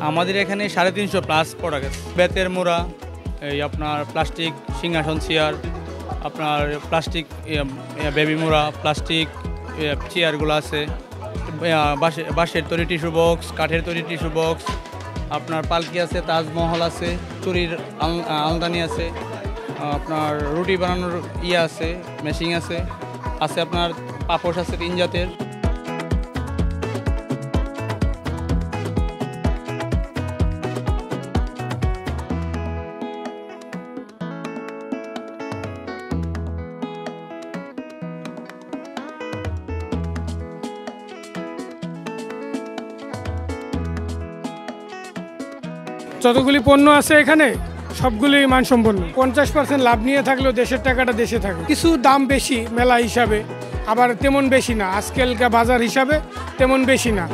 আমাদের এখানে 350 plus product আছে। বেতের মোড়া, এই আপনার প্লাস্টিক সিংহাসন চেয়ার, আপনার প্লাস্টিক বেবি মোড়া, প্লাস্টিক চেয়ারগুলো আছে, বাঁশের তৈরি টিস্যু বক্স, কাঠের তৈরি টিস্যু বক্স, আপনার পালকি আছে, তাজমহল আছে, চুরির আলদানি আছে, আপনার রুটি বানানোর আছে, মেশিন আছে, আপনার পাপোশ আছে 3 জাতের। যতগুলি পণ্য আছে এখানে সবগুলি মানসম্পন্ন। 50% লাভ নিয়ে থাকলেও দেশের টাকাটা দেশে থাকে। কিছু দাম বেশি মেলা হিসাবে, আবার তেমন বেশি না, আজকালকার বাজার হিসাবে তেমন বেশি না।